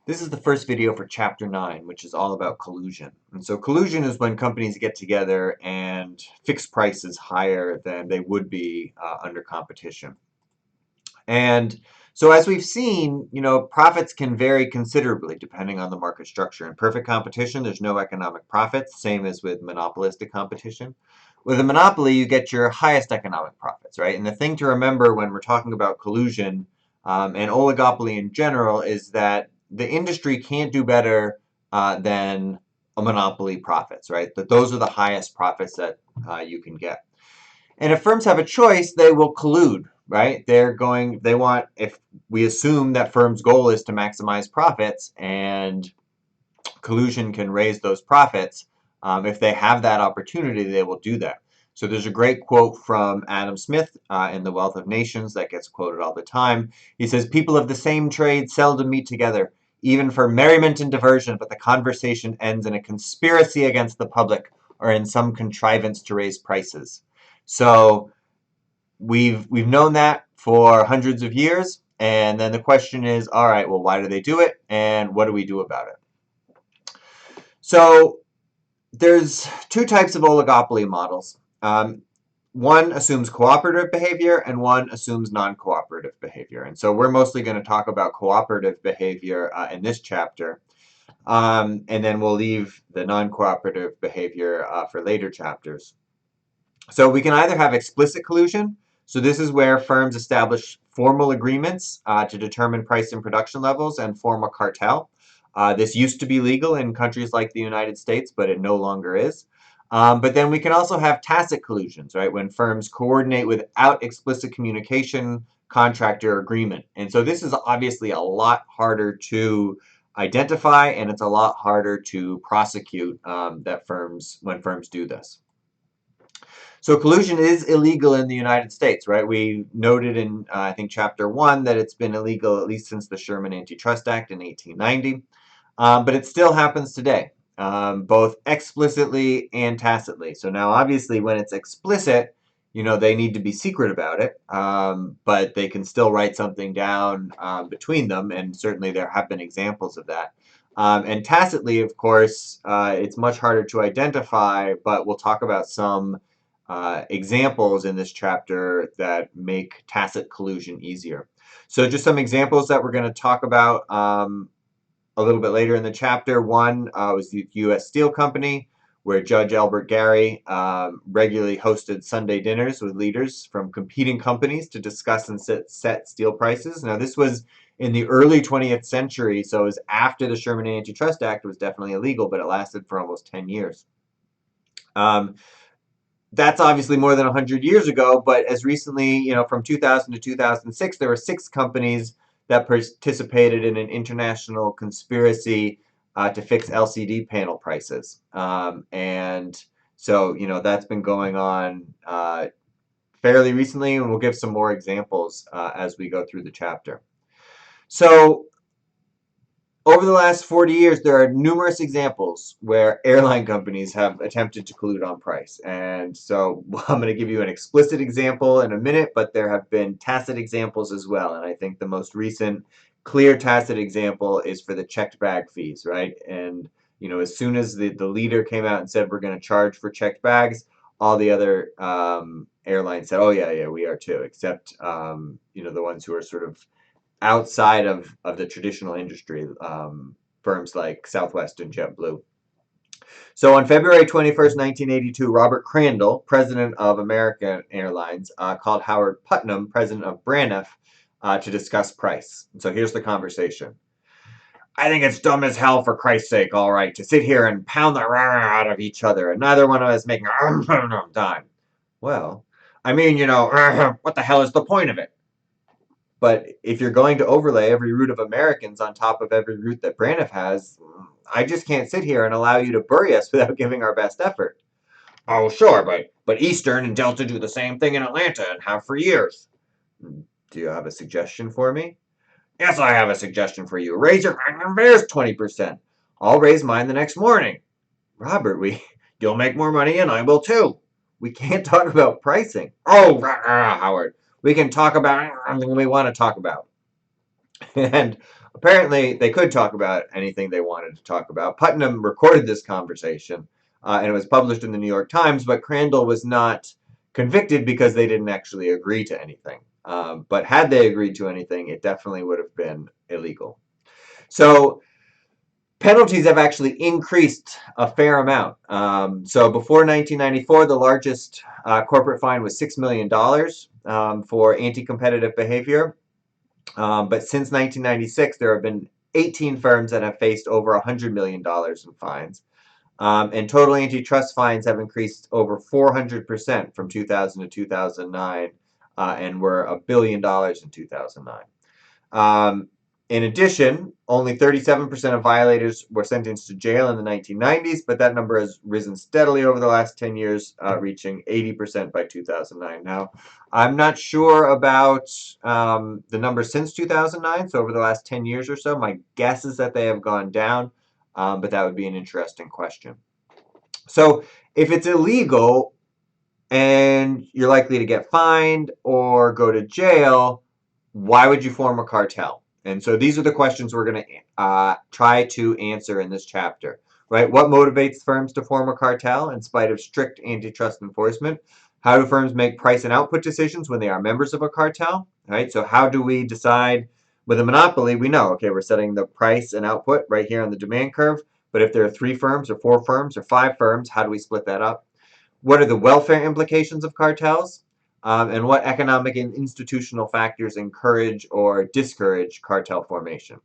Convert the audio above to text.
This is the first video for Chapter 9, which is all about collusion. And so collusion is when companies get together and fix prices higher than they would be under competition. And so as we've seen, profits can vary considerably depending on the market structure. In perfect competition, there's no economic profits, same as with monopolistic competition. With a monopoly, you get your highest economic profits, right? And the thing to remember when we're talking about collusion and oligopoly in general is that the industry can't do better than a monopoly profits, right? That those are the highest profits that you can get. And if firms have a choice, they will collude, right? If we assume that firm's goal is to maximize profits and collusion can raise those profits, if they have that opportunity, they will do that. So there's a great quote from Adam Smith in The Wealth of Nations that gets quoted all the time. He says, "People of the same trade seldom meet together, even for merriment and diversion, but the conversation ends in a conspiracy against the public or in some contrivance to raise prices." So we've known that for hundreds of years, and then the question is, all right, well, why do they do it, and what do we do about it? So there's two types of oligopoly models. One assumes cooperative behavior, and one assumes non-cooperative behavior. And so we're mostly going to talk about cooperative behavior in this chapter, and then we'll leave the non-cooperative behavior for later chapters. So we can either have explicit collusion. So this is where firms establish formal agreements to determine price and production levels and form a cartel. This used to be legal in countries like the United States, but it no longer is. But then we can also have tacit collusions, right? When firms coordinate without explicit communication, contract, or agreement. And so this is obviously a lot harder to identify, and it's a lot harder to prosecute when firms do this. So collusion is illegal in the United States, right? We noted in, I think, Chapter 1 that it's been illegal at least since the Sherman Antitrust Act in 1890. But it still happens today, both explicitly and tacitly. So now, obviously, when it's explicit, they need to be secret about it, but they can still write something down between them, and certainly there have been examples of that. And tacitly, of course, it's much harder to identify, but we'll talk about some examples in this chapter that make tacit collusion easier. So just some examples that we're going to talk about a little bit later in the chapter. One was the U.S. Steel Company, where Judge Albert Gary regularly hosted Sunday dinners with leaders from competing companies to discuss and set steel prices. Now, this was in the early 20th century, so it was after the Sherman Antitrust Act was definitely illegal, but it lasted for almost 10 years. That's obviously more than 100 years ago, but as recently, from 2000 to 2006, there were 6 companies that participated in an international conspiracy to fix LCD panel prices. And so, that's been going on fairly recently, and we'll give some more examples as we go through the chapter. So over the last 40 years, there are numerous examples where airline companies have attempted to collude on price. And so I'm going to give you an explicit example in a minute, but there have been tacit examples as well. And I think the most recent clear tacit example is for the checked bag fees, right? And, as soon as the leader came out and said, we're going to charge for checked bags, all the other airlines said, oh, yeah, we are too, except, the ones who are sort of outside of the traditional industry, firms like Southwest and JetBlue. So on February 21st, 1982, Robert Crandall, president of American Airlines, called Howard Putnam, president of Braniff, to discuss price. And so here's the conversation. "I think it's dumb as hell, for Christ's sake, all right, to sit here and pound the rah out of each other, and neither one of us making a dime." "Well, I mean, what the hell is the point of it? But if you're going to overlay every route of Americans on top of every route that Braniff has, I just can't sit here and allow you to bury us without giving our best effort." "Oh, sure, but Eastern and Delta do the same thing in Atlanta and have for years." "Do you have a suggestion for me?" "Yes, I have a suggestion for you. Raise your fares 20%. I'll raise mine the next morning." "Robert, you'll make more money and I will too. We can't talk about pricing." "Oh, Howard, we can talk about anything we want to talk about." And Apparently, they could talk about anything they wanted to talk about. Putnam recorded this conversation, and it was published in the New York Times, but Crandall was not convicted because they didn't actually agree to anything. But had they agreed to anything, it definitely would have been illegal. So penalties have actually increased a fair amount. So before 1994, the largest corporate fine was $6 million for anti-competitive behavior. But since 1996, there have been 18 firms that have faced over $100 million in fines. And total antitrust fines have increased over 400% from 2000 to 2009, and were $1 billion in 2009. In addition, only 37% of violators were sentenced to jail in the 1990s, but that number has risen steadily over the last 10 years, reaching 80% by 2009. Now, I'm not sure about the numbers since 2009, so over the last 10 years or so. My guess is that they have gone down, but that would be an interesting question. So if it's illegal and you're likely to get fined or go to jail, why would you form a cartel? And so these are the questions we're going to try to answer in this chapter, right? What motivates firms to form a cartel in spite of strict antitrust enforcement? How do firms make price and output decisions when they are members of a cartel, right? So how do we decide with a monopoly? We know, okay, we're setting the price and output right here on the demand curve. But if there are 3 firms or 4 firms or 5 firms, how do we split that up? What are the welfare implications of cartels? And what economic and institutional factors encourage or discourage cartel formation?